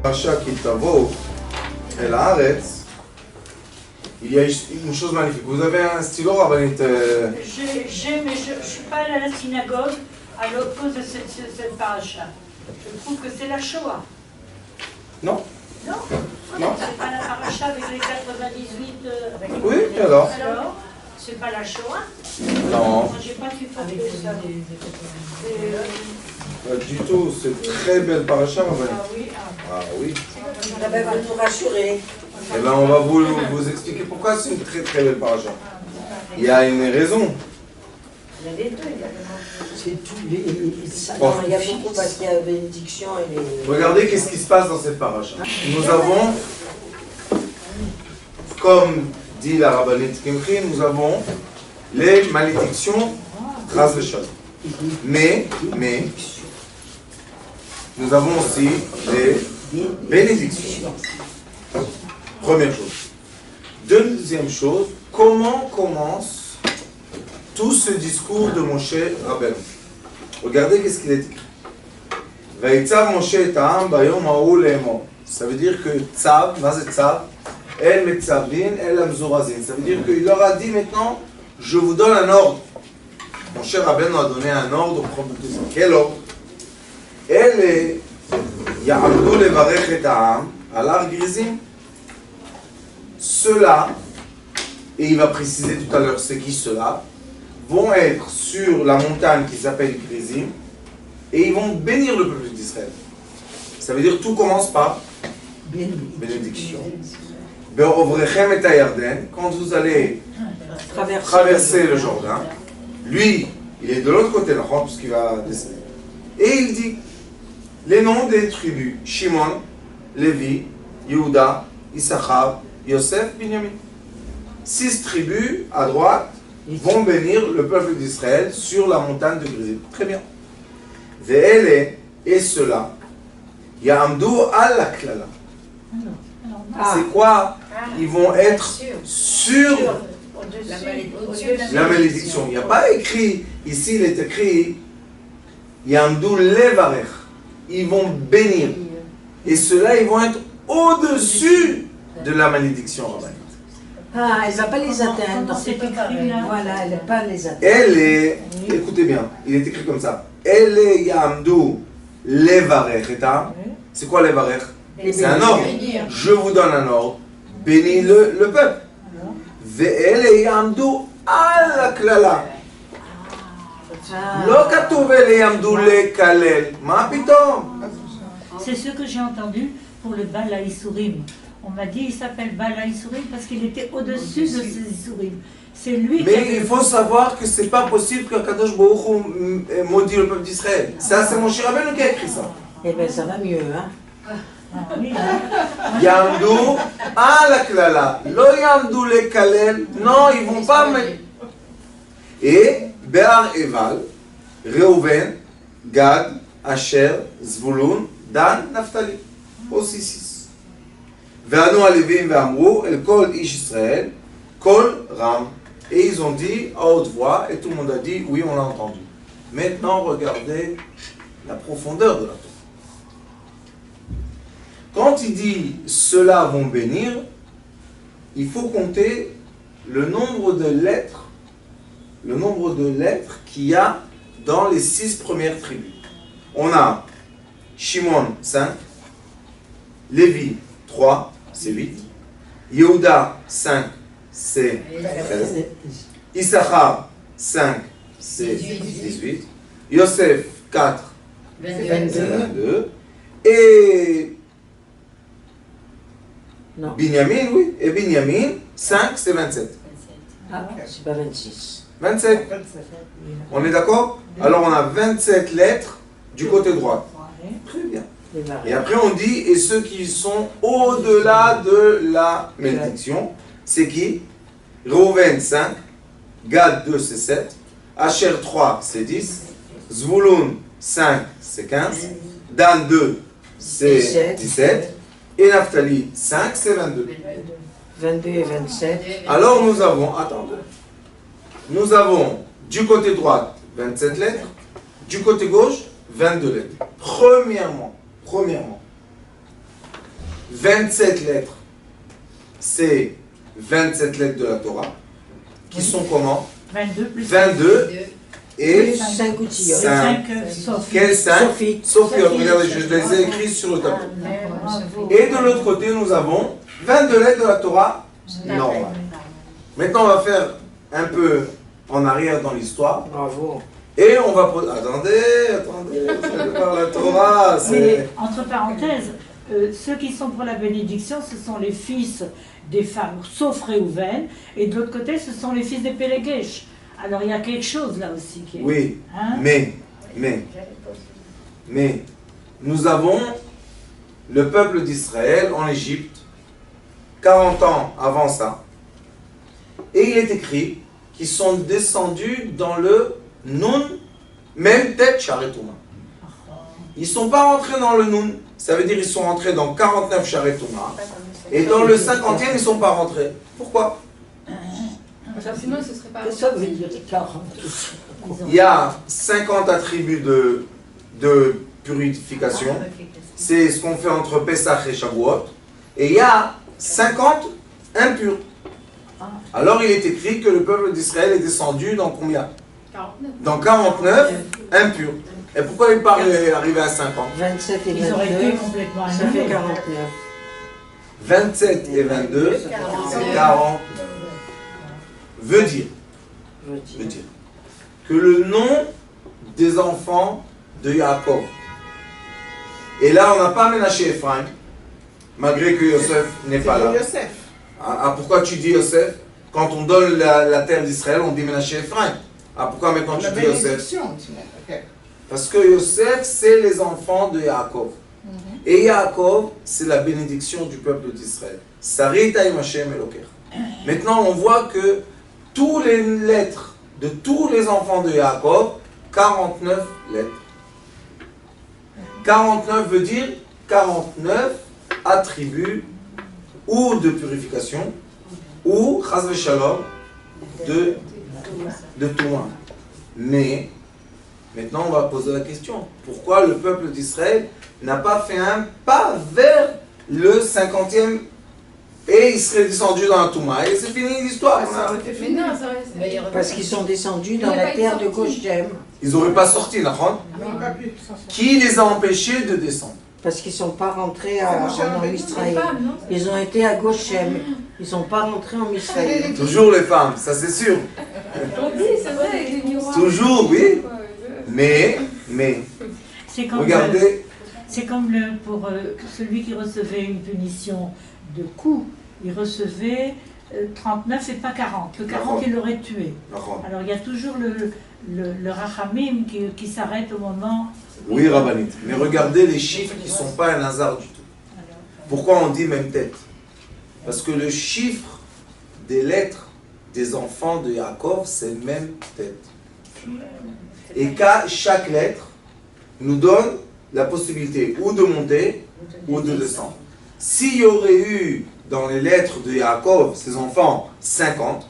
Parasha qui tavo el haaretz, il y a une chose magnifique. Vous avez un stylo, Rabbanit? J'ai, mais je ne suis pas allée à la synagogue à cause de cette paracha. Je trouve que c'est la Shoah. Non. Non? Non. C'est pas la paracha avec les 98. Oui, alors? Alors, c'est pas la Shoah? Non. Moi, j'ai pas su faire ça. Pas du tout, c'est une très belle paracha, Rabbanit. Ah oui, Ah oui. La Bible va nous rassurer. Eh bien, on va vous expliquer pourquoi c'est une très très belle paracha. Il y a une raison. Il y a les deux, c'est tout. Non, il y a beaucoup parce qu'il y a bénédiction et les... Regardez qu'est-ce qui se passe dans cette paracha. Nous avons, comme dit la Rabbanit Kimchi, nous avons les malédictions grâce de choses. Mais, nous avons aussi les bénédictions. Première chose. Deuxième chose, comment commence tout ce discours de Moshe Rabbeinu? Regardez qu'est-ce qu'il est écrit. Vaïtzav Moshe et Ta'am bayom ha'u le'emor. Ça veut dire que Tzav, mazet Tzav, El metzavin, El amzorazin. Ça veut dire qu'il leur a dit maintenant, je vous donne un ordre. Moshe Rabbeinu a donné un ordre au prophète. Quel ordre? El ya'amdu levarech et Ta'am al har Grizim. Ceux-là, et il va préciser tout à l'heure c'est qui ceux-là, vont être sur la montagne qui s'appelle Grizim et ils vont bénir le peuple d'Israël. Ça veut dire tout commence par bénédiction. Be'ovrechem et Yarden, quand vous allez traverser le Jourdain, lui, il est de l'autre côté, puisqu'il va descendre. Et il dit les noms des tribus: Shimon, Lévi, Yehuda, Issachar, Yosef, Binyamin. 6 tribus à droite vont bénir le peuple d'Israël sur la montagne de Grizim. Très bien. Ve'ele, et cela, Ya'amdu al klala. C'est quoi? Ils vont être sur la malédiction. Il n'y a pas écrit, ici il est écrit Ya'amdu levarech. Ils vont bénir. Et ceux-là, ils vont être au-dessus de la malédiction rabbinique. Ah, elle ne va pas les atteindre. C'est écrit là. Voilà, elle ne va pas les atteindre. Elle est, écoutez bien, il est écrit comme ça. Elle est Ya'amdu levarech. C'est quoi levarech? C'est un ordre. Je vous donne un ordre. Bénis le peuple. Ve'elle est Ya'amdu al klala. Lo katuv ele Ya'amdu lekalel. Ma pitom. C'est ce que j'ai entendu pour le Baal HaIsourim. On m'a dit il s'appelle Baal HaIsourim parce qu'il était au-dessus de ces Isourim. C'est lui Mais qui il faut savoir que c'est pas possible que Kadosh Baruch Hu maudit le peuple d'Israël. Ça, c'est Moshe Rabbeinu qui a écrit ça. Eh bien, ça va mieux, hein. Ya'amdu al klala. Lo Ya'amdu lekalel. Non, ils vont pas mettre. Et Be'ar Eval, Reuven, Gad, Asher, Zvulun, Dan, Naphtali. Aussi 6. Ve'anu alevim ve'amru el kol ish Israël, kol ram. Et ils ont dit à haute voix, et tout le monde a dit, oui, on l'a entendu. Maintenant, regardez la profondeur de la Torah. Quand il dit, ceux-là vont bénir, il faut compter le nombre de lettres qu'il y a dans les 6 premières tribus. On a Shimon, 5, Lévi, 3, c'est 8, Yehuda, 5, c'est 13, Issachar, 5, c'est 18, Yosef, 4, c'est 22, et Non. Binyamin, oui, et Binyamin, 5, c'est 27. Ah, c'est pas 26. 27. On est d'accord? Alors on a 27 lettres du côté droit. Très bien. Et après on dit, et ceux qui sont au-delà de la bénédiction, c'est qui? Reuven 5, Gad 2 c'est 7, Asher 3 c'est 10, Zvulun 5 c'est 15, Dan 2 c'est 17, et Naphtali 5 c'est 22. 22 et 27. Alors nous avons, attendez, nous avons du côté droit 27 lettres, du côté gauche 22 lettres. Premièrement, 27 lettres, c'est 27 lettres de la Torah, qui sont comment? 22 plus 22 et 5 outils. 5. sauf. Quels 5? Sophie. Sophie, regardez, je les ai écrits sur le tableau. Et de l'autre côté, nous avons 22 lettres de la Torah normale. Maintenant, on va faire un peu en arrière dans l'histoire. Bravo. Et on va poser... Attendez, c'est par la Torah, Mais, c'est... entre parenthèses, ceux qui sont pour la bénédiction, ce sont les fils des femmes, sauf Réhouven, et de l'autre côté, ce sont les fils des Péléguèches. Alors il y a quelque chose là aussi qui est... Oui, Hein? mais, nous avons le peuple d'Israël en Égypte, 40 ans avant ça, et il est écrit qu'ils sont descendus dans le Nun, même tête Charetouma. Ils ne sont pas rentrés dans le Nun, ça veut dire qu'ils sont rentrés dans 49 Charetouma, et dans le 50e, ils ne sont pas rentrés. Pourquoi? Sinon, ce serait pas. Qu'est-ce que ça veut dire 40? Il y a 50 attributs de purification. C'est ce qu'on fait entre Pessah et Shavuot. Et il y a 50 impurs. Alors il est écrit que le peuple d'Israël est descendu dans combien? 49. Dans 49 impurs. Et pourquoi il n'est pas arrivé à 50? 27 et Ils auraient été 22, complètement ça fait annulés. 49. 27 et 22, c'est 40. Veut dire que le nom des enfants de Yaakov. Et là, on n'a pas Ménaché Ephraim, malgré que Yosef n'est pas là. Pourquoi tu dis Yosef? Quand on donne la terre d'Israël, on dit Ménaché Ephraim. Pourquoi maintenant tu dis Yosef? Parce que Yosef, c'est les enfants de Yaakov. Et Yaakov, c'est la bénédiction du peuple d'Israël. Sarita im Hashem Eloker. Maintenant, on voit que tous les lettres de tous les enfants de Yaakov, 49 lettres. 49 veut dire 49 attributs ou de purification ou chas v'shalom de Touma. Mais maintenant on va poser la question, pourquoi le peuple d'Israël n'a pas fait un pas vers le 50e et il serait descendu dans la Touma et c'est fini l'histoire? Mais non, ça reste. Parce qu'ils sont descendus dans la terre de Goshem. Ils n'auraient pas sorti, d'accord? Qui les a empêchés de descendre? Parce qu'ils ne sont pas rentrés en Israël. Ils ont été à Goshem. Ils ne sont pas rentrés en Israël. Toujours les femmes, ça c'est sûr. Oui, c'est vrai, les miroirs. Toujours, oui. Mais, C'est comme regardez, c'est comme pour celui qui recevait une punition de coup, il recevait 39 et pas 40. Le 40, il l'aurait tué. d'accord. Alors il y a toujours le rachamim qui s'arrête au moment... Oui, Rabbanit. Mais regardez les chiffres qui ne sont pas un hasard du tout. Pourquoi on dit même tête? Parce que le chiffre des lettres des enfants de Yaakov, c'est même tête. Et chaque lettre nous donne la possibilité ou de monter ou de descendre. S'il y aurait eu dans les lettres de Yaakov, ses enfants, 50,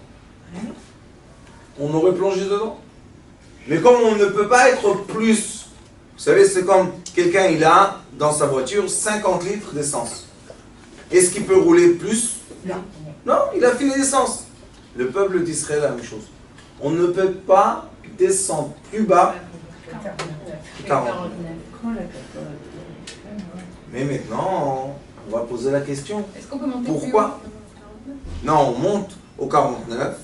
on aurait plongé dedans. Mais comme on ne peut pas être plus, vous savez, c'est comme quelqu'un, il a dans sa voiture 50 litres d'essence. Est-ce qu'il peut rouler plus? Non, il a fini l'essence. Le peuple d'Israël, la même chose. On ne peut pas descendre plus bas que 49. Mais maintenant, on va poser la question. Est-ce qu'on peut monter Pourquoi? Non, on monte au 49.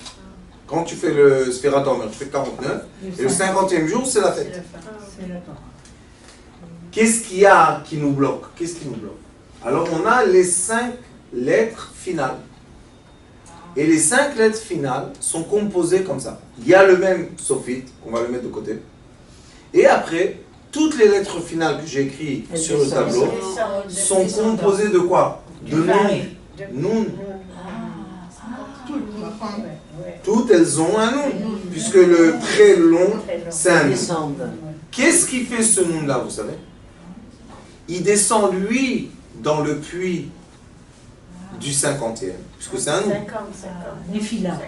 Quand tu fais le Sfira Tomer, tu fais 49. Et le 50e jour, c'est la fête. C'est la Torah. Qu'est-ce qu'il y a qui nous bloque? Qu'est-ce qui nous bloque? Alors, on a les 5 lettres finales. Et les 5 lettres finales sont composées comme ça. Il y a le même sophite, qu'on va le mettre de côté. Et après, toutes les lettres finales que j'ai écrites sur le tableau sont composées de quoi? De Nun. Toutes elles ont un nom, puisque le très long, c'est un nom. Qu'est-ce qui fait ce nom-là, vous savez? Il descend, lui, dans le puits du 50e, puisque c'est un nom. Néphila.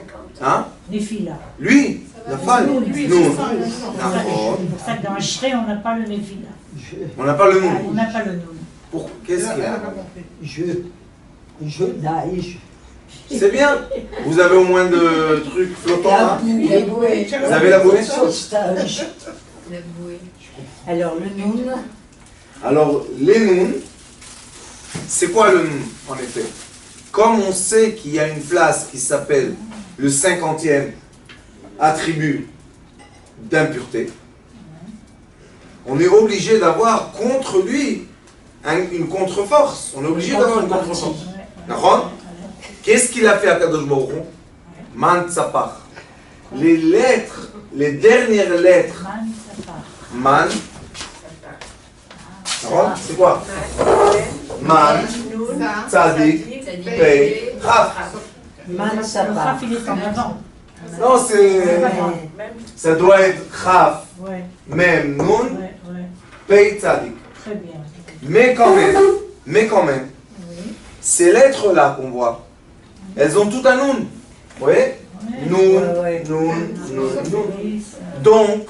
Hein? Néphila. Lui, la femme, Nun. nous. C'est pour ça que dans Ashrei, on n'a pas le Néphila. On n'a pas le nom. On n'a pas le nom. Qu'est-ce qu'il y a? Je nage. C'est bien. Vous avez au moins de trucs flottants là. Les bouées. Vous avez la bouée? Sauvetage. La bouée. Alors, le noun, Alors, les nouns, c'est quoi le noun en effet? Comme on sait qu'il y a une place qui s'appelle le 50e attribut d'impureté, on est obligé d'avoir contre lui une contre-force. On est obligé d'avoir une contre-force. D'accord? Qu'est-ce qu'il a fait à Kadosh Baruch Hu? Man Tzapar. Les lettres, les dernières lettres, Man, d'accord? C'est quoi? Man, Tzadik, Pei, Chaf. man Le sapa. Raf, il est en avant. Non, ça doit être Chaf, Ouais, Mem, Nun, ouais, ouais. Pei, Tzadik. Très bien. Mais quand même, Oui. ces lettres-là qu'on voit, elles ont tout un Nun. Vous voyez? Nun, Ouais. Nun, Nun, Nun. Oui, ça- Donc,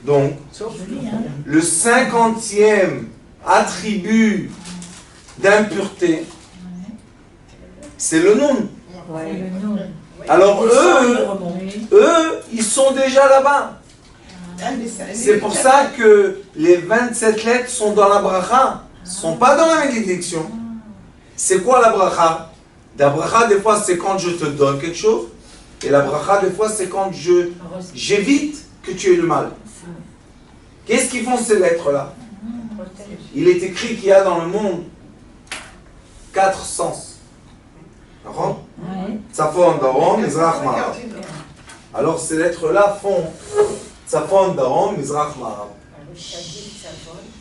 joli, hein. le 50e attribut d'impureté, c'est le Nun. C'est Ouais. le nom. Alors eux, Oui. ils sont déjà là-bas. C'est pour ça que les 27 lettres sont dans la bracha, ne sont pas dans la bénédiction. C'est quoi la bracha? La bracha, des fois, c'est quand je te donne quelque chose. Et la bracha, des fois, c'est quand j'évite que tu aies le mal. Qu'est-ce qu'ils font ces lettres-là? Il est écrit qu'il y a dans le monde 4 sens. D'accord? Ouais. Tzafon, Darom, Mizrach, Ma'arav. Alors ces lettres-là font Tzafon, Darom, Mizrach, Ma'arav.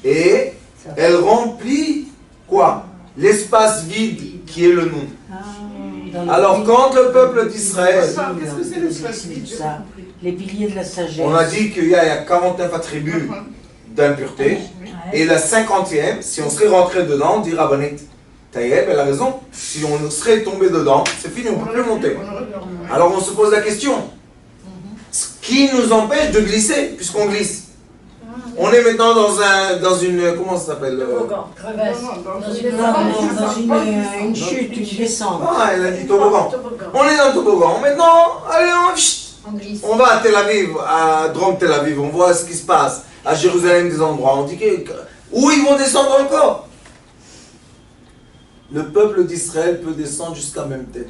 Et elles remplissent quoi? L'espace vide qui est le Nun. Alors quand le peuple d'Israël, Qu'est-ce que c'est l'espace vide? J'ai pas compris. Les piliers de la sagesse. on a dit qu'il y a 49 attributs d'impureté, et la 50e, si on serait rentré dedans, on dirait Rabbanet Taïeb, elle a raison, si on serait tombé dedans, c'est fini, on ne peut plus monter. Alors on se pose la question, ce qui nous empêche de glisser, puisqu'on glisse? On est maintenant dans une, comment ça s'appelle? Crevasse. Dans une chute, une descente. Ah, elle a dit toboggan. On est dans le toboggan, maintenant, allez, On glisse. on va à Tel Aviv, à Drôme Tel Aviv, on voit ce qui se passe. À Jérusalem, des endroits, on dit où ils vont descendre encore? Le peuple d'Israël peut descendre jusqu'à même tête.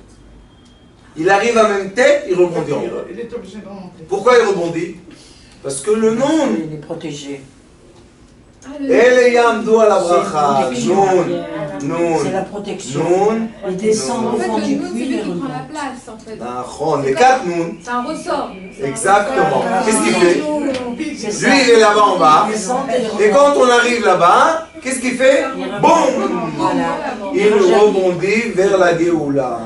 Il arrive à même tête, il rebondit en haut. Il est obligé de remonter. Pourquoi il rebondit? Parce que le nom, Il est protégé. El Yamdo à la bracha, C'est Nun, la protection. Nun, Il descend En au fait, fond le du nous, c'est puits, lui il qui prend la remonte. place, en fait. Nachon, les 4 Nun. C'est un ressort. Exactement. Qu'est-ce qu'il fait? C'est ça. Lui, il est là-bas en bas. Il descend et il Et remonte. quand on arrive là-bas, qu'est-ce qu'il fait? Boum! Voilà. Il rebondit vers la Géoula.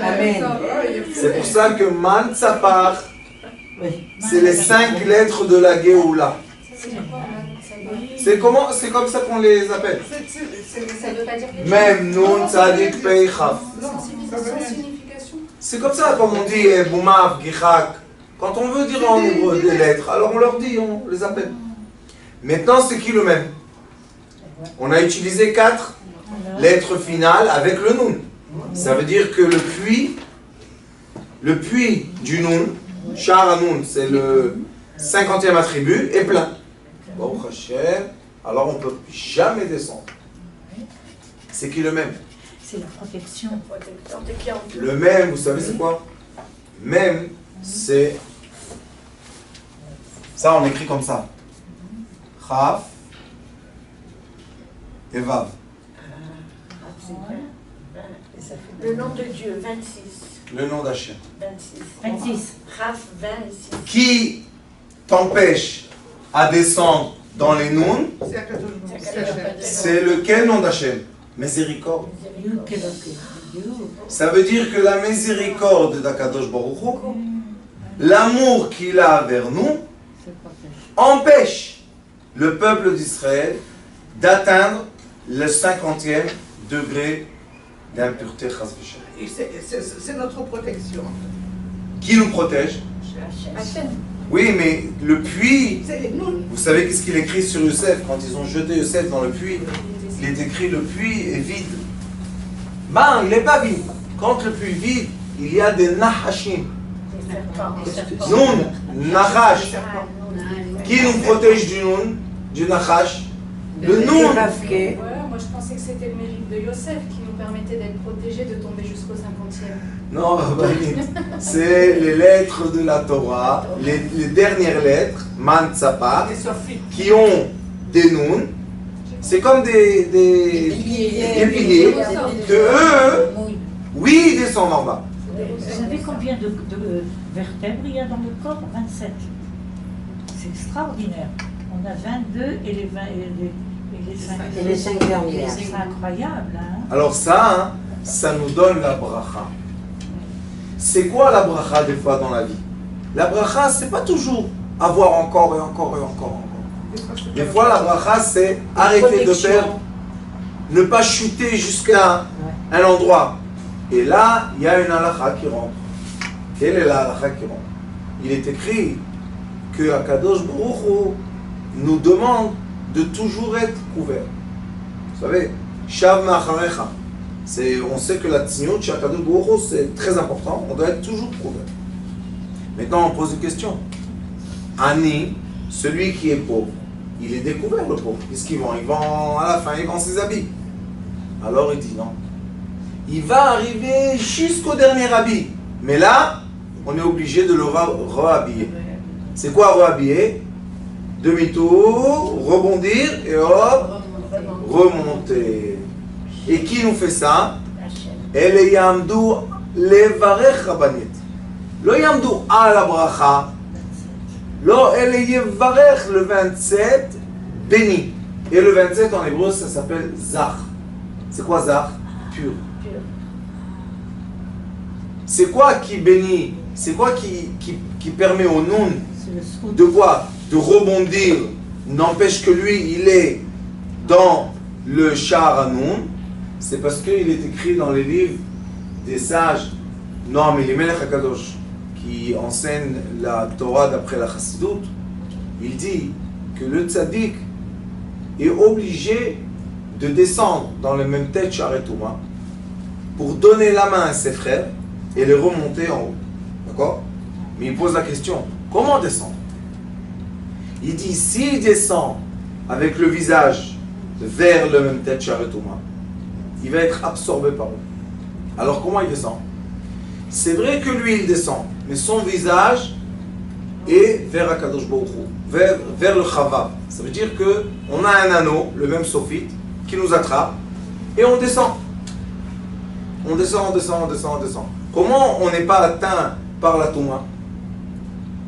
Amen. C'est pour ça que Man Tzapar, Oui. c'est les 5 lettres de la Géoula. C'est comme ça qu'on les appelle. Ça veut pas dire quelque chose. Même Nun, Tzadik, Pei, Chaf. Sans signification. C'est comme ça, comme on dit Boumav, Gichak. Quand on veut dire en hébreu des lettres, alors on leur dit, on les appelle. Maintenant, c'est qui le même? On a utilisé 4 lettres finales avec le Nun. Ça veut dire que le puits du Nun, Shar Hanun, c'est le 50e attribut, est plein. Baruch Hashem, alors on ne peut jamais descendre. C'est qui le même? C'est la protection. Le même, vous savez c'est quoi? Même, c'est... Ça, on écrit comme ça. Chaf et Vav. Le nom de Dieu, 26. Le nom d'Hachem. 26. Raf, 26. Qui t'empêche à descendre dans les noms? C'est à Kadosh Baruch Hu. C'est lequel nom d'Hachem? Miséricorde. You can Ça veut dire que la miséricorde d'Akadosh Baruch Hu, l'amour qu'il a vers nous, empêche le peuple d'Israël d'atteindre le 50e degré d'impureté. Chas v'shalom. Et c'est notre protection. Qui nous protège? Hachem. Oui, mais le puits, C'est nous. vous savez qu'est-ce qu'il écrit sur Youssef quand ils ont jeté Youssef dans le puits? il est écrit le puits est vide. Ben, il n'est pas vide. Quand le puits est vide, il y a des nahashim. Noun, nahash. Qui nous protège du nahash? Le noun. Ouais, moi je pensais que c'était le mérite de Yosef qui nous permettait d'être protégés, de tomber jusqu'au 50e. Non, c'est les lettres de la Torah, les dernières lettres, Man Tzapa, qui ont des nouns. C'est comme des piliers que eux, oui, ils descendent en bas. Vous savez combien de vertèbres il y a dans le corps? 27. C'est extraordinaire. On a 22 et les 20 Et les 5 dernières. C'est incroyable, hein? Alors ça, ça nous donne la bracha. C'est quoi la bracha des fois dans la vie? La bracha, c'est pas toujours avoir encore et encore et encore. Des fois, la bracha, c'est arrêter de perdre, ne pas chuter jusqu'à un endroit. Et là, il y a une halakha qui rentre. Quelle est la halakha qui rentre? Il est écrit que Akadosh Baruch Hu nous demande de toujours être couvert. Vous savez, Shav Ma'acharecha. On sait que la tzniut chez Akadosh Baruch Hu, c'est très important. On doit être toujours couvert. Maintenant, on pose une question. Ani, celui qui est pauvre, il est découvert le pauvre. Qu'est-ce qu'il vend? Il vend à la fin, il vend ses habits. Alors il dit non. Il va arriver jusqu'au dernier habit. Mais là, on est obligé de le rehabiller. C'est quoi rehabiller? Demi-tour, rebondir et hop, remonter. Et qui nous fait ça? Ele yamdu levarech rabanit. Lo yamdu ala bracha. Lo ele yevarech le 27 béni. Et le 27 en hébreu ça s'appelle zach. C'est quoi zach? Pur. C'est quoi qui bénit? C'est quoi qui permet au noun de quoi? De rebondir. N'empêche que lui, il est dans le char à noun. C'est parce qu'il est écrit dans les livres des sages, non mais les Melech HaKadosh, qui enseignent la Torah d'après la Chassidut. Il dit que le tzaddik est obligé de descendre dans le même tête char et touma pour donner la main à ses frères et les remonter en haut. D'accord? Mais il pose la question, comment descendre? Il dit, s'il descend avec le visage vers le même tête char et touma, il va être absorbé par eux. Alors comment il descend? C'est vrai que lui il descend, mais son visage est vers Akadosh Baruch Hu, vers le Chavav. Ça veut dire qu'on a un anneau, le même sophite, qui nous attrape, et on descend. On descend, on descend, on descend, on descend. Comment on n'est pas atteint par la Touma?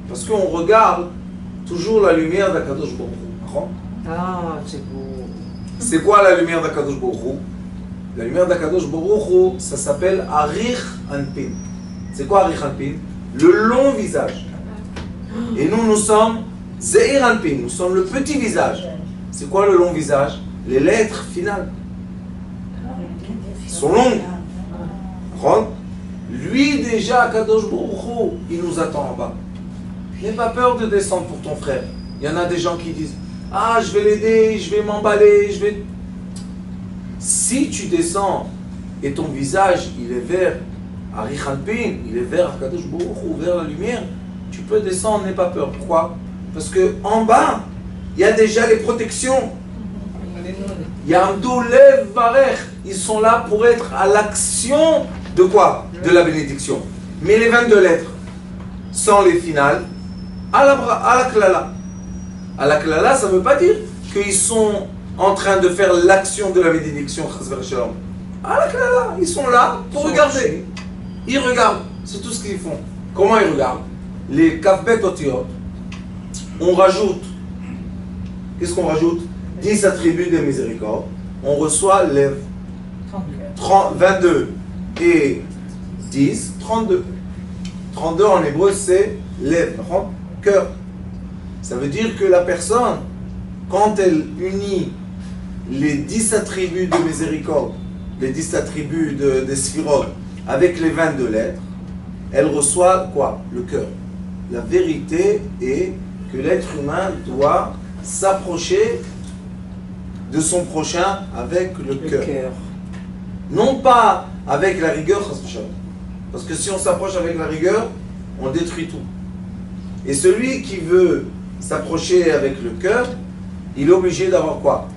Parce qu'on regarde toujours la lumière d'Akadosh Baruch Hu. Ah, c'est beau. C'est quoi la lumière d'Akadosh Baruch Hu? La lumière d'Akadosh Baruch Hu, ça s'appelle Arich Anpin. C'est quoi Arich Anpin? Le long visage. Et nous sommes Zeir Anpin, nous sommes le petit visage. C'est quoi le long visage? Les lettres finales sont longues. Lui déjà, Akadosh Baruch Hu, il nous attend en bas. N'aie pas peur de descendre pour ton frère. Il y en a des gens qui disent, ah je vais l'aider, je vais m'emballer, je vais... Si tu descends et ton visage il est vers Arich Anpin, il est vers Akadosh Baruch Hu, vers la lumière, tu peux descendre, n'aie pas peur. Pourquoi? Parce que en bas, il y a déjà les protections. Yamdou Lev Varech, ils sont là pour être à l'action de quoi? De la bénédiction. Mais les 22 lettres, sans les finales, à la klala. À la klala, ça ne veut pas dire qu'ils sont en train de faire l'action de la bénédiction. À la klala, ils sont là pour regarder. Ils regardent, c'est tout ce qu'ils font. Comment ils regardent? Les kafbet otiot, on rajoute, qu'est-ce qu'on rajoute? 10 attributs de miséricorde. On reçoit les 22 et 10, 32. 32 en hébreu, c'est lèvres, cœur. Ça veut dire que la personne, quand elle unit les 10 attributs de miséricorde, les 10 attributs de Sphirot, avec les 22 lettres, elle reçoit quoi? Le cœur. La vérité est que l'être humain doit s'approcher de son prochain avec le cœur. Non pas avec la rigueur, parce que si on s'approche avec la rigueur, on détruit tout. Et celui qui veut s'approcher avec le cœur, il est obligé d'avoir quoi?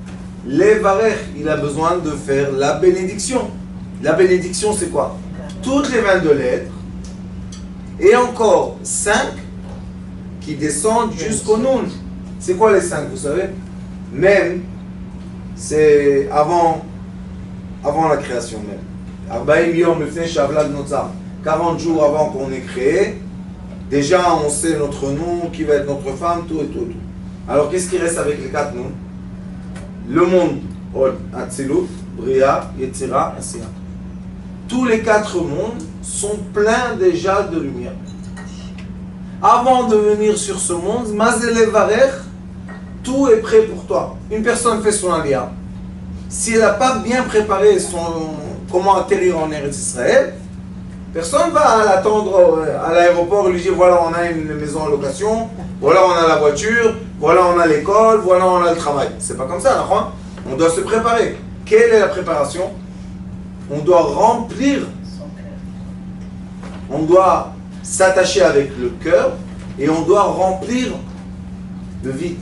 Levarech, il a besoin de faire la bénédiction. La bénédiction, c'est quoi? Toutes les 22 lettres, et encore 5 qui descendent jusqu'au Nun. C'est quoi les 5, vous savez? Même, c'est avant la création même. 40 jours avant qu'on ait créé, déjà on sait notre nom, qui va être notre femme, tout et tout et tout. Alors qu'est-ce qui reste avec les 4 noms? Le monde, Atzilut, Bria, Yetzira, Asiya. Tous les 4 mondes sont pleins déjà de lumière. Avant de venir sur ce monde, Mazel Varech, tout est prêt pour toi. Une personne fait son alia. Si elle n'a pas bien préparé comment atterrir en Eretz Israël, personne va l'attendre à l'aéroport et lui dire voilà, on a une maison en location, voilà, on a la voiture, voilà, on a l'école, voilà, on a le travail. C'est pas comme ça, d'accord? On doit se préparer. Quelle est la préparation? On doit remplir, on doit s'attacher avec le cœur et on doit remplir le vide.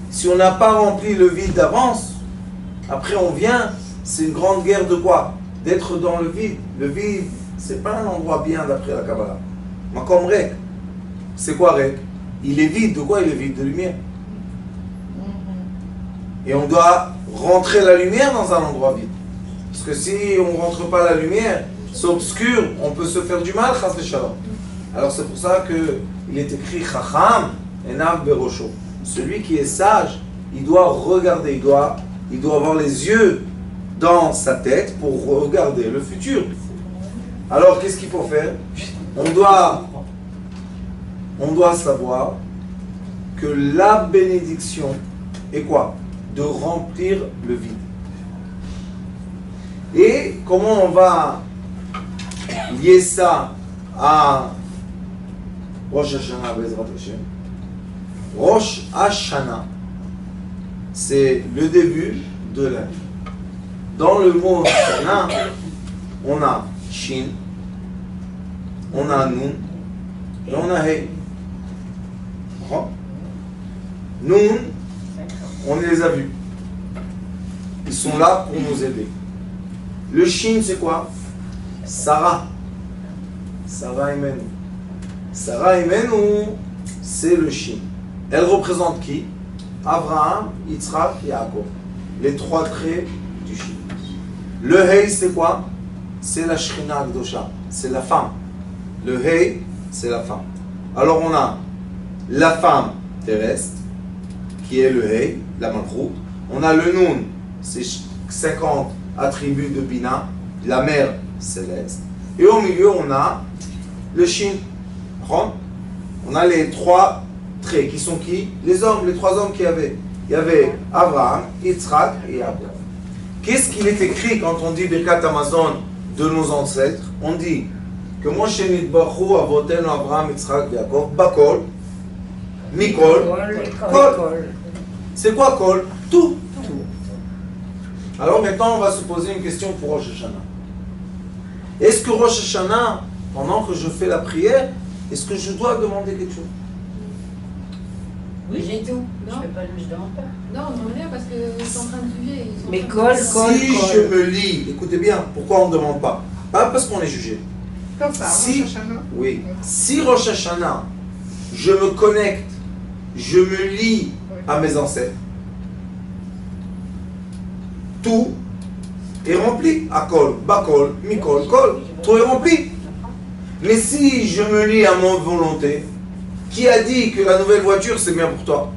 Si on n'a pas rempli le vide d'avance, après on vient, c'est une grande guerre de quoi? D'être dans le vide. Le vide, c'est pas un endroit bien d'après la Kabbalah. Mais comme Rek, c'est quoi Rek? Il est vide, de quoi il est vide? De lumière. Et on doit rentrer la lumière dans un endroit vide. Parce que si on ne rentre pas la lumière, c'est obscur, on peut se faire du mal, chas v'shalom. Alors c'est pour ça qu'il est écrit Chacham enav berosho. Celui qui est sage, il doit regarder, il doit avoir les yeux dans sa tête pour regarder le futur. Alors qu'est-ce qu'il faut faire? On doit savoir que la bénédiction est quoi? De remplir le vide. Et comment on va lier ça à Rosh Hashanah Bezrat Hashem? Rosh Hashanah, c'est le début de l'année. Dans le mot Hashanah, on a Shin, on a Nun et on a Hey. Nun, on les a vus. Ils sont là pour nous aider. Le Shin, c'est quoi? Sarah. Sarah Imenu. Sarah Imenu, c'est le Shin. Elle représente qui? Abraham, Yitzhak et Yaakov. Les 3 traits du Shin. Le Hey, c'est quoi? C'est la Shekhinah Akdosha. C'est la femme. Le Hey, c'est la femme. Alors on a la femme terrestre, qui est le Hey, la Malchut. On a le Nun, c'est 50 attributs de Bina, la mer céleste. Et au milieu, on a le Shin. On a les 3 traits qui sont qui? Les hommes, les 3 hommes qu'il y avait. Il y avait Abraham, Yitzhak et Yaakov. Qu'est-ce qu'il est écrit quand on dit Birkat Hamazon de nos ancêtres? On dit que Moshe Nidbachu Avotenu Abraham, Yitzhak et Yaakov, Bakol, Mikol, Kol. C'est quoi Kol? Tout. Alors maintenant, on va se poser une question pour Rosh Hashanah. Est-ce que Rosh Hashanah, pendant que je fais la prière, est-ce que je dois demander quelque chose? Oui, j'ai tout. Non. Je demande pas. Non, on demande rien parce qu'ils sont en train de juger. Mais Kol. Si je me lis, écoutez bien, pourquoi on ne demande pas? Pas parce qu'on est jugé. Comme ça, Si, Rosh Hashanah. oui, si Rosh Hashanah, je me connecte, je me lie à mes ancêtres, tout est rempli. Akol, Bakol, Mikol, Kol, tout est rempli. Mais si je me lie à mon volonté, qui a dit que la nouvelle voiture c'est bien pour toi?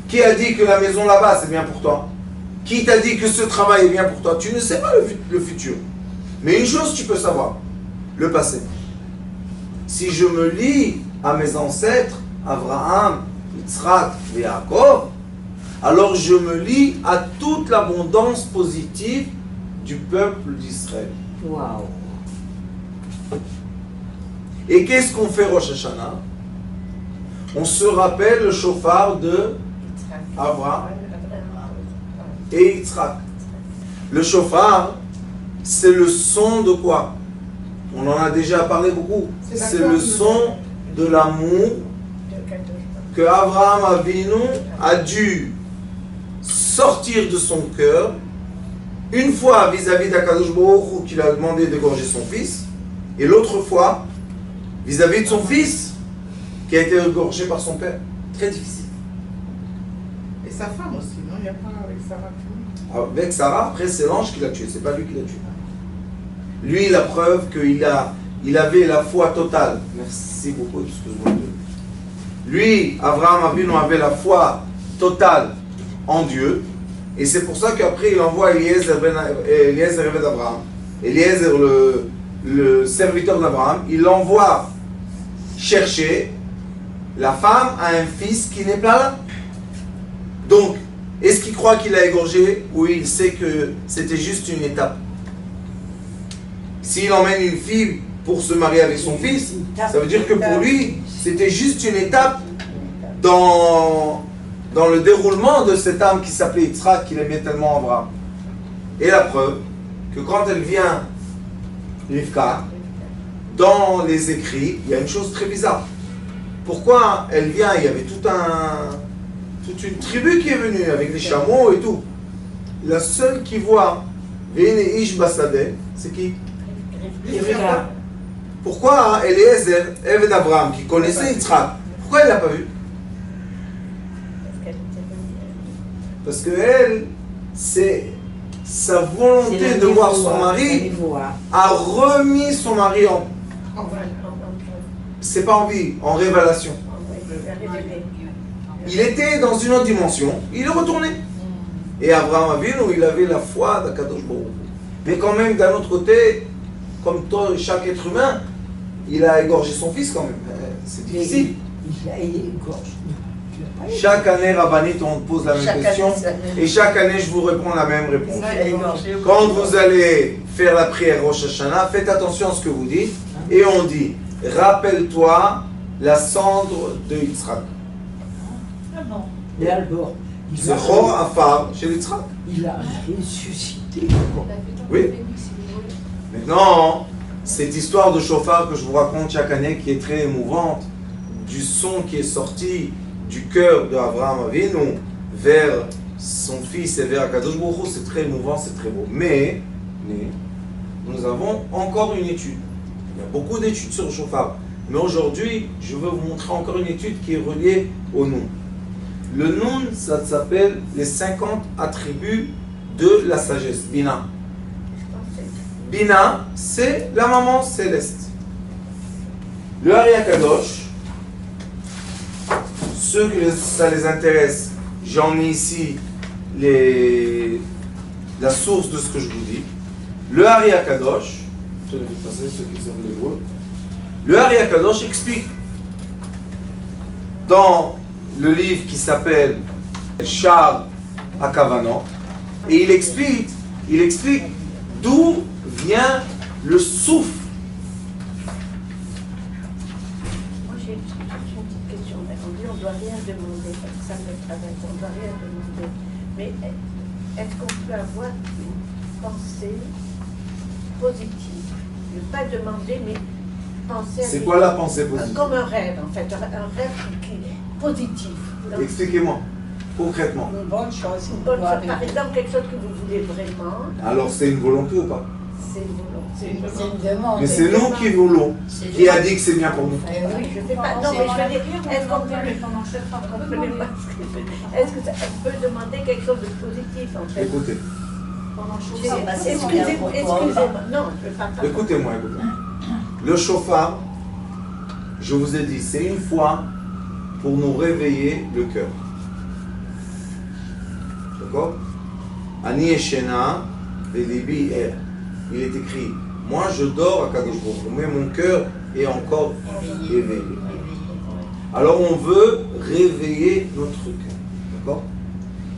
Qui a dit que la maison là-bas c'est bien pour toi? Qui t'a dit que ce travail est bien pour toi? Tu ne sais pas le futur. Mais une chose tu peux savoir, le passé. Si je me lie à mes ancêtres, Abraham, Yitzhak et Yaakov, alors je me lie à toute l'abondance positive du peuple d'Israël. Waouh. Et qu'est-ce qu'on fait Rosh Hashanah? On se rappelle le chauffard de Abraham, et Yitzhak. Le shofar, c'est le son de quoi? On en a déjà parlé beaucoup. C'est le son de l'amour que Abraham Avinu a dû sortir de son cœur une fois vis-à-vis d'Akadosh Baruch Hu qu'il a demandé d'égorger son fils, et l'autre fois vis-à-vis de son fils qui a été égorgé par son père. Très difficile. Et sa femme aussi, non? Il n'y a pas avec Sarah. Avec Sarah, après c'est l'ange qui l'a tué, c'est pas lui qui l'a tué. Lui, la preuve qu'il avait la foi totale. Merci beaucoup, excuse-moi. Lui, Abraham Avinu avait la foi totale en Dieu, et c'est pour ça qu'après il envoie Eliezer ben Abraham, Eliezer le serviteur d'Abraham, il l'envoie chercher la femme à un fils qui n'est pas là. Donc, est-ce qu'il croit qu'il a égorgé, ou il sait que c'était juste une étape? S'il emmène une fille pour se marier avec son fils, ça veut dire que pour lui, c'était juste une étape dans le déroulement de cette âme qui s'appelait Yitzhak, qu'il aimait tellement Abraham. Et la preuve, que quand elle vient, Rivka, dans les écrits, il y a une chose très bizarre. Pourquoi elle vient? Il y avait toute une tribu qui est venue avec les chameaux et tout. La seule qui voit Vene Ish Basadeh, c'est qui? Rivka. Pourquoi Eliezer, Eved Abraham, qui connaissait Yitzhak, pourquoi elle ne l'a pas vu? Parce que elle, c'est sa volonté de voir son mari, a remis son mari en... C'est pas en vie, en révélation. Il était dans une autre dimension, il est retourné. Et Abraham Avinu, il avait la foi d'Akadosh Baruch Hu. Mais quand même, d'un autre côté, comme toi, chaque être humain, il a égorgé son fils quand même. C'est difficile. Il a égorgé. Chaque année, Rabbanit, on pose la même question. Et chaque année, je vous réponds la même réponse. Quand vous allez faire la prière Rosh Hashanah, faites attention à ce que vous dites. Et on dit, rappelle-toi la cendre de Yitzhak. Ah bon. Et alors, C'est Chor Afar chez Yitzhak. il a ressuscité. Oui. Maintenant, cette histoire de chauffard que je vous raconte chaque année, qui est très émouvante, du son qui est sorti du cœur d'Abraham Avinu vers son fils et vers Akadosh Baruch Hu, c'est très émouvant, c'est très beau. Mais, nous avons encore une étude. Il y a beaucoup d'études sur le chauffard. Mais aujourd'hui, je veux vous montrer encore une étude qui est reliée au Noun. Le Noun, ça s'appelle les 50 attributs de la sagesse, Bina. Bina, c'est la maman céleste. Le Hari Akadosh, ceux que ça les intéresse, j'en ai ici la source de ce que je vous dis. Le Hari Akadosh, je vais passer ceux qui sont l'hébreu. Le Hari Akadosh explique dans le livre qui s'appelle Shar HaKavanot, et il explique d'où vient le souffle. Moi j'ai une petite question. On dit on ne doit rien demander, parce que ça me travaille, on ne doit rien demander. Mais est-ce qu'on peut avoir une pensée positive? Ne pas demander, mais penser à... C'est quoi la pensée positive? Comme un rêve, en fait, un rêve qui est positif. Donc, expliquez-moi, concrètement. une bonne chose. Une bonne chose. Par exemple, quelque chose que vous voulez vraiment, Alors c'est une volonté ou pas? c'est une volonté. C'est une C'est une demande. Mais c'est nous qui voulons. Qui a dit que c'est bien pour nous? Oui, je ne sais pas. Non, mais je veux dire, est-ce qu'on peut le est-ce que ça peut demander quelque chose de positif, en fait? Écoutez, Excusez-moi. Non, je ne veux pas. écoutez-moi. Le chauffard, je vous ai dit, c'est une fois pour nous réveiller le cœur. D'accord? Ani Eshena Velibi Er. Il est écrit, moi je dors à Kadosh Baruch Hu, mais mon cœur est encore éveillé. Alors on veut réveiller notre cœur. D'accord?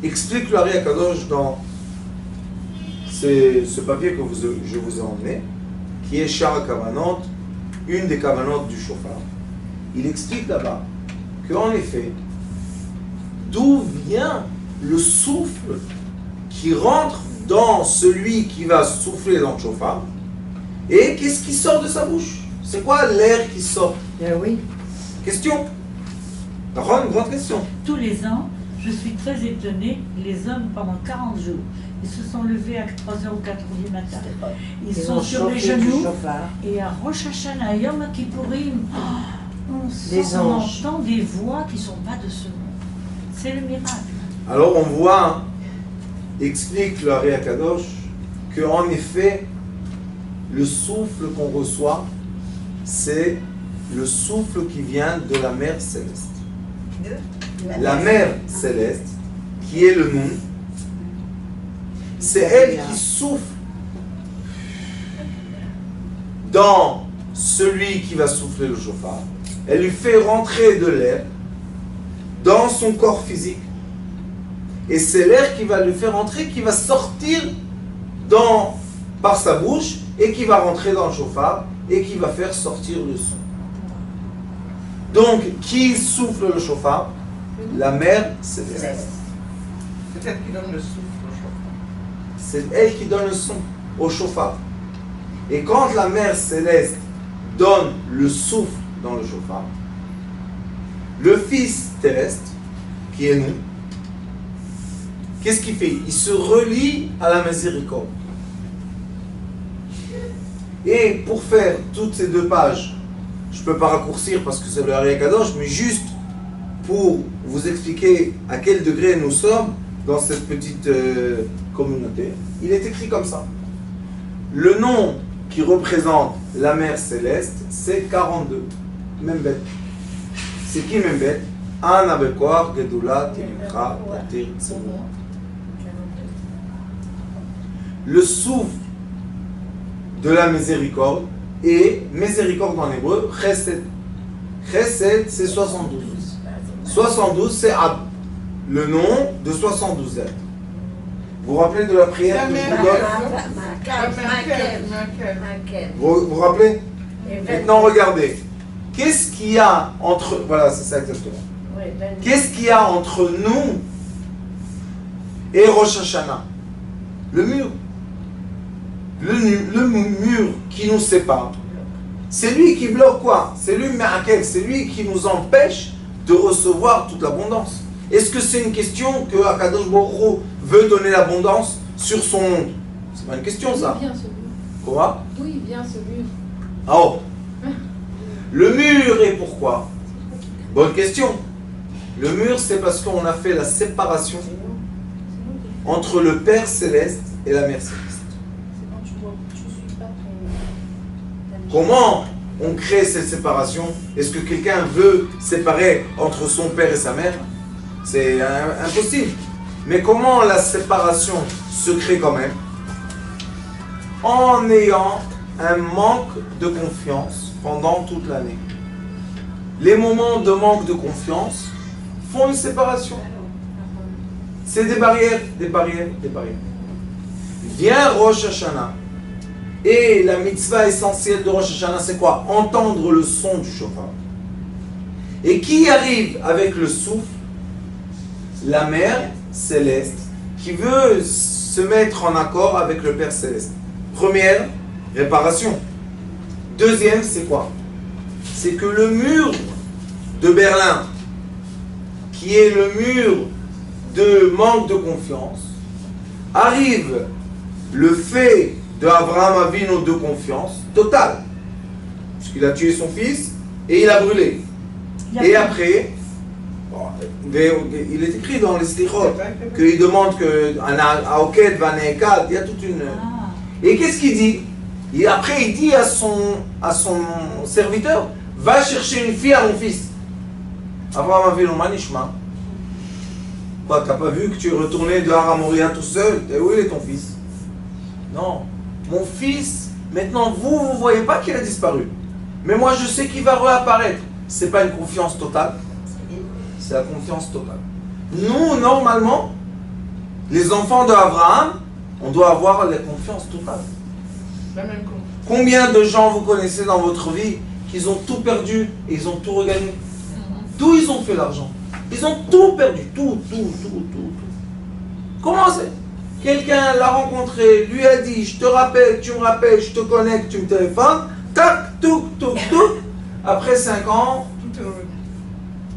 Explique le Hari Akadosh dans ce papier que je vous ai emmené, qui est Shar HaKavanot, une des Kavanot du chauffard. Il explique là-bas qu'en effet, d'où vient le souffle qui rentre dans celui qui va souffler dans le chauffard. Et qu'est-ce qui sort de sa bouche? C'est quoi l'air qui sort? Oui. Question. D'accord, une grande question. Tous les ans, je suis très étonnée, les hommes, pendant 40 jours, ils se sont levés à 3h ou 4h du matin. Ils sont sur les genoux, et à Rosh Hashanah, Yom Kippourim, on entend des voix qui ne sont pas de ce monde. C'est le miracle. Alors on voit, explique le Ari Akadosh, qu'en effet, le souffle qu'on reçoit, c'est le souffle qui vient de la mer céleste. La mer céleste, qui est le Nun, c'est elle qui souffle dans celui qui va souffler le chauffard. Elle lui fait rentrer de l'air dans son corps physique. Et c'est l'air qui va lui faire rentrer, qui va sortir par sa bouche et qui va rentrer dans le chauffard et qui va faire sortir le son. Donc, qui souffle le chauffard? La mer céleste. C'est elle qui donne le souffle au chauffard. C'est elle qui donne le son au chauffard. Et quand la mer céleste donne le souffle dans le chauffard, le Fils terrestre, qui est nous, qu'est-ce qu'il fait? Il se relie à la miséricorde. Et pour faire toutes ces 2 pages, je ne peux pas raccourcir parce que c'est le Ari Kadosh, mais juste pour vous expliquer à quel degré nous sommes dans cette petite communauté, il est écrit comme ça. Le nom qui représente la mer céleste, c'est 42. Membet. C'est qui Membet? An Abekor, Gedula, Timikra, Tatir, Tzemou. Le souffle de la miséricorde, et miséricorde en hébreu, Chesed. Chesed, c'est 72. 72, c'est Ab, le nom de 72 êtres. Vous vous rappelez de la prière que je vous donne? Vous vous rappelez? Maintenant, regardez. Qu'est-ce qu'il y a entre... Voilà, c'est ça exactement. Qu'est-ce qu'il y a entre nous et Rosh Hashanah? Le mur. Le mur qui nous sépare. C'est lui qui bloque quoi? C'est lui, c'est lui qui nous empêche de recevoir toute l'abondance. Est-ce que c'est une question que Akadosh Baruch Hu veut donner l'abondance sur son monde? C'est pas une question ça. D'où vient ce mur? Quoi? D'où il vient ce mur? Oh. Le mur est pourquoi? Bonne question. Le mur, c'est parce qu'on a fait la séparation entre le Père Céleste et la Mère Céleste. Comment on crée cette séparation? Est-ce que quelqu'un veut séparer entre son père et sa mère? C'est impossible. Mais comment la séparation se crée quand même? En ayant un manque de confiance pendant toute l'année. Les moments de manque de confiance font une séparation. C'est des barrières, des barrières, des barrières. Vient Rosh Hashanah. Et la mitzvah essentielle de Rosh Hashanah, c'est quoi? Entendre le son du chauffard. Et qui arrive avec le souffle? La Mère Céleste, qui veut se mettre en accord avec le Père Céleste. Première, réparation. Deuxième, c'est quoi? C'est que le mur de Berlin, qui est le mur de manque de confiance, arrive le fait d'Abraham Avinu de confiance totale, puisqu'il a tué son fils et il a brûlé. Et après, bon, il est écrit dans les Slichot qu'il demande que Aoket va Neekad, il y a toute une... Et qu'est-ce qu'il dit? Et après, il dit à son serviteur, va chercher une fille à mon fils. Abraham Avinu Manishma. Quoi, t'as pas vu que tu es retourné de Har Moria tout seul? Et où il est ton fils? Non. Mon fils, maintenant vous ne voyez pas qu'il a disparu. Mais moi je sais qu'il va réapparaître. C'est pas une confiance totale. C'est la confiance totale. Nous, normalement, les enfants d'Abraham, on doit avoir la confiance totale. La même confiance. Combien de gens vous connaissez dans votre vie qui ont tout perdu et ils ont tout regagné? D'où ils ont fait l'argent? Ils ont tout perdu. Tout. Comment c'est? Quelqu'un l'a rencontré, lui a dit, je te rappelle, tu me rappelles, je te connecte, tu me téléphones, tac, touc, touc, touc. Après 5 ans, Tout est revenu.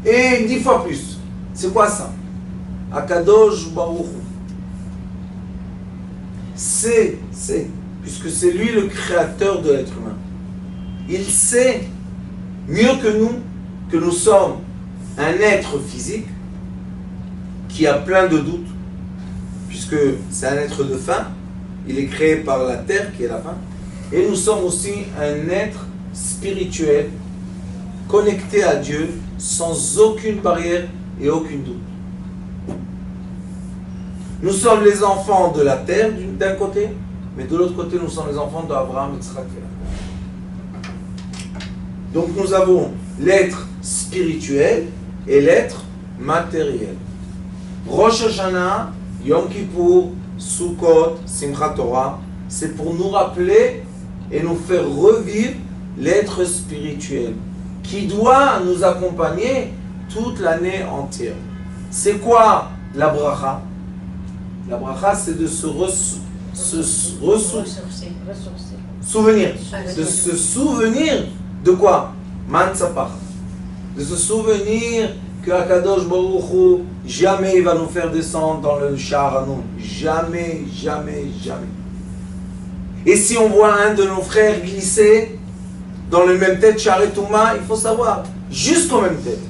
et 10 fois plus. C'est quoi ça? Akadosh Baruch Hu. C'est, puisque c'est lui le créateur de l'être humain. Il sait mieux que nous sommes un être physique qui a plein de doutes, puisque c'est un être de faim, il est créé par la terre qui est la faim, et nous sommes aussi un être spirituel, connecté à Dieu, sans aucune barrière et aucun doute. Nous sommes les enfants de la terre d'un côté, mais de l'autre côté, nous sommes les enfants d'Abraham, Yitzhak et Jacob. Donc nous avons l'être spirituel et l'être matériel. Rosh Hashanah, Yom Kippour, Sukkot, Simchat Torah, c'est pour nous rappeler et nous faire revivre l'être spirituel qui doit nous accompagner toute l'année entière. C'est quoi la bracha? La bracha, c'est de souvenir. De se souvenir de quoi? Mansapach. De se souvenir que Akadosh Baruch Hu, jamais il va nous faire descendre dans le Sha'ar Hanun. Jamais, jamais, jamais. Et si on voit un de nos frères glisser dans le même tête, Sha'ar Touma, il faut savoir, jusqu'au même tête.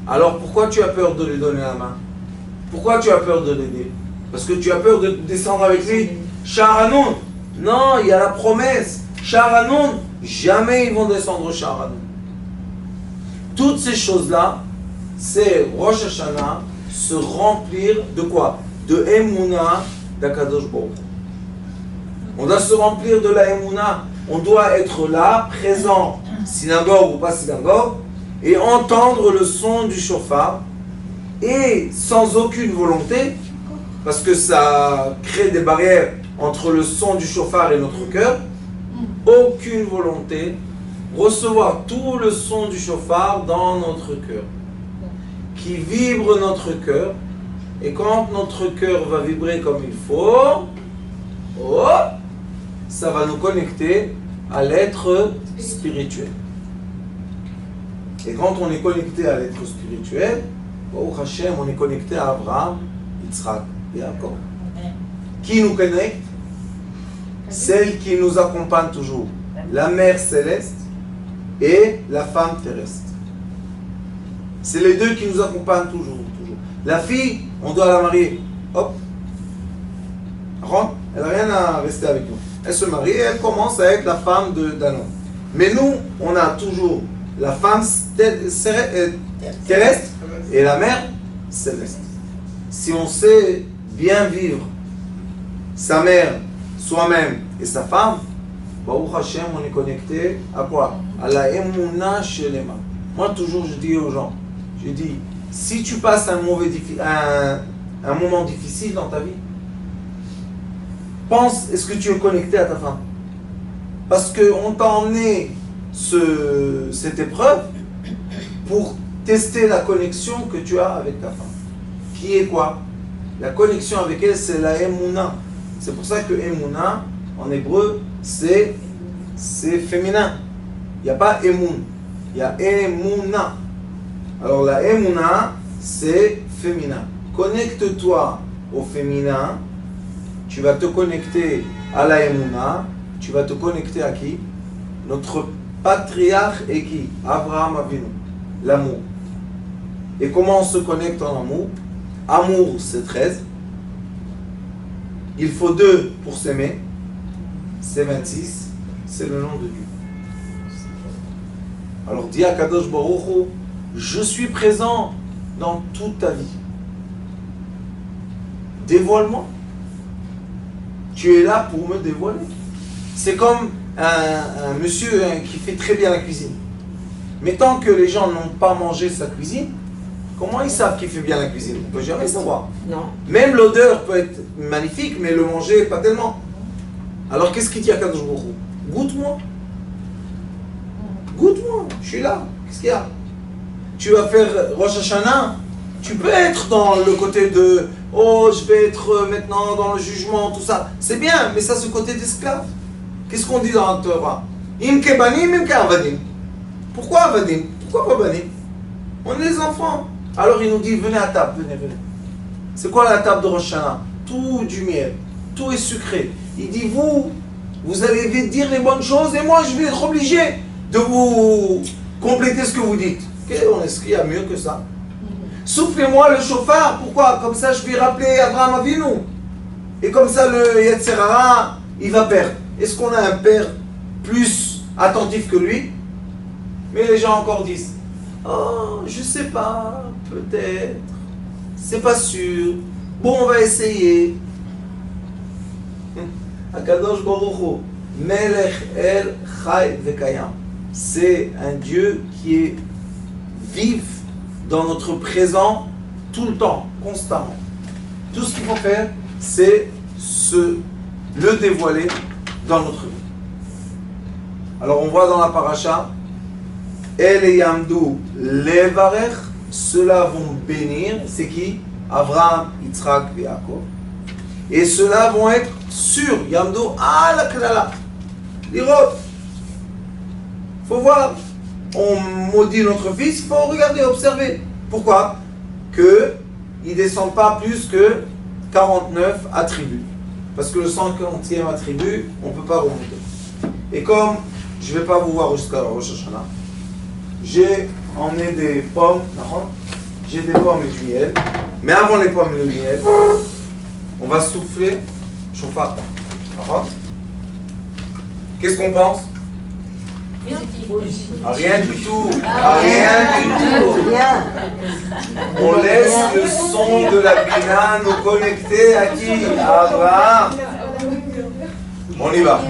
Alors pourquoi tu as peur de lui donner la main? Pourquoi tu as peur de l'aider? Parce que tu as peur de descendre avec lui. Sha'ar Hanun. Non, il y a la promesse. Sha'ar Hanun, jamais ils vont descendre au Sha'ar Hanun. Toutes ces choses-là, c'est Rosh Hashanah, se remplir de quoi? De Emouna d'Akadosh Baruch Hu. On doit se remplir de la Emouna. On doit être là, présent, synagogue ou pas synagogue, et entendre le son du shofar, et sans aucune volonté, parce que ça crée des barrières entre le son du shofar et notre cœur, aucune volonté, recevoir tout le son du shofar dans notre cœur, qui vibre notre cœur, et quand notre cœur va vibrer comme il faut, ça va nous connecter à l'être spirituel. Et quand on est connecté à l'être spirituel, Baruch Hashem, on est connecté à Abraham, Yitzhak et Jacob. Qui nous connecte? Celle qui nous accompagne toujours, la mère céleste et la femme terrestre. C'est les deux qui nous accompagnent toujours. La fille, on doit la marier. Hop. Elle n'a rien à rester avec nous. Elle se marie et elle commence à être la femme d'un homme. Mais nous, on a toujours la femme terrestre et la mère céleste. Si on sait bien vivre sa mère, soi-même et sa femme, Baruch Hashem, on est connecté à quoi? À la Emouna Shelema. Moi, toujours, je dis aux gens, si tu passes un moment difficile dans ta vie, pense, est-ce que tu es connecté à ta femme? Parce qu'on t'a emmené cette épreuve pour tester la connexion que tu as avec ta femme. Qui est quoi? La connexion avec elle, c'est la Emouna. C'est pour ça que Emouna, en hébreu, c'est féminin. Il n'y a pas Emoun, il y a Emouna. Alors la Emouna, c'est féminin. Connecte-toi au féminin, tu vas te connecter à la Emouna, tu vas te connecter à qui? Notre patriarche est qui? Abraham Avinu, l'amour. Et comment on se connecte en amour? Amour, c'est 13. Il faut 2 pour s'aimer, c'est 26. C'est le nom de Dieu. Alors dis à Kadosh Baruch Hu, je suis présent dans toute ta vie. Dévoile-moi. Tu es là pour me dévoiler. C'est comme un monsieur qui fait très bien la cuisine. Mais tant que les gens n'ont pas mangé sa cuisine, comment ils savent qu'il fait bien la cuisine? On ne peut jamais savoir. Non. Même l'odeur peut être magnifique, mais le manger, pas tellement. Alors qu'est-ce qu'il dit à Kadosh Baruch Hu? Goûte-moi. Goûte-moi, je suis là. Qu'est-ce qu'il y a? Tu vas faire Rosh Hashanah, Tu peux être dans le côté de oh, je vais être maintenant dans le jugement, tout ça. C'est bien, mais ça, c'est le côté d'esclave. Qu'est-ce qu'on dit dans la Torah? Im ke banim, im ke avadim. Pourquoi avadim? Pourquoi pas banim? On est les enfants. Alors il nous dit venez à table, venez, venez. C'est quoi la table de Rosh Hashanah? Tout du miel, tout est sucré. Il dit vous allez dire les bonnes choses et moi je vais être obligé de vous compléter ce que vous dites. Est-ce qu'il y a mieux que ça? Soufflez-moi le chauffard, pourquoi? Comme ça je vais rappeler Abraham Avinu. Et comme ça le Yetzer Hara, il va perdre. Est-ce qu'on a un père plus attentif que lui? Mais les gens encore disent, oh, je sais pas, peut-être, c'est pas sûr, bon, on va essayer. Akadosh Baruch Hu, Melech El Chai Vekayam. C'est un Dieu qui est vif dans notre présent tout le temps, constamment. Tout ce qu'il faut faire, c'est le dévoiler dans notre vie. Alors on voit dans la paracha, El et Yamdou Levarech, ceux-là vont bénir, c'est qui? Abraham, Yitzhak et Yaakov. Et ceux-là vont être sûrs, Yamdou à la Klala. Lirot. Faut voir. On maudit notre fils, il faut regarder, observer. Pourquoi? Il ne descend pas plus que 49 attributs. Parce que le 140e attribut, on ne peut pas remonter. Et comme je ne vais pas vous voir jusqu'à Rosh Hashanah, j'ai emmené des pommes, j'ai des pommes et du miel. Mais avant les pommes et le miel, on va souffler chauffard. Qu'est-ce qu'on pense? Rien du tout. Rien du tout. On laisse le son de la Bina nous connecter à qui? À Abraham. On y va.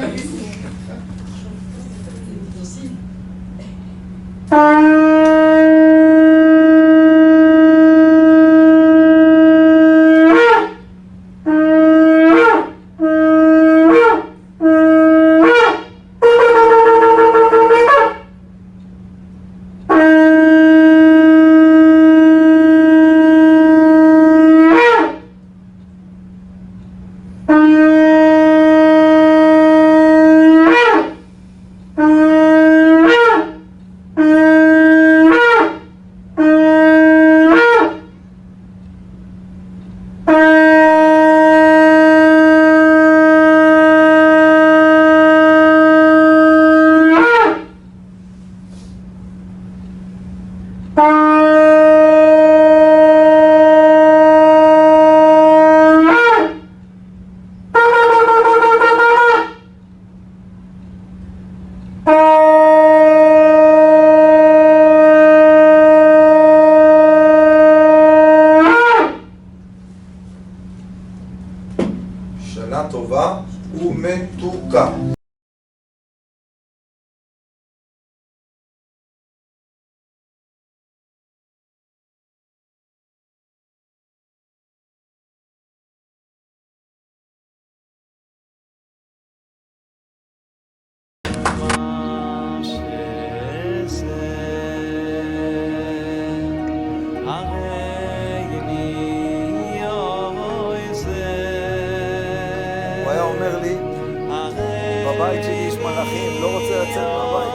Shana Tova Umetuka. הוא היה אומר לי, בבית שלי יש מלאכים, לא רוצה לצאת מהבית.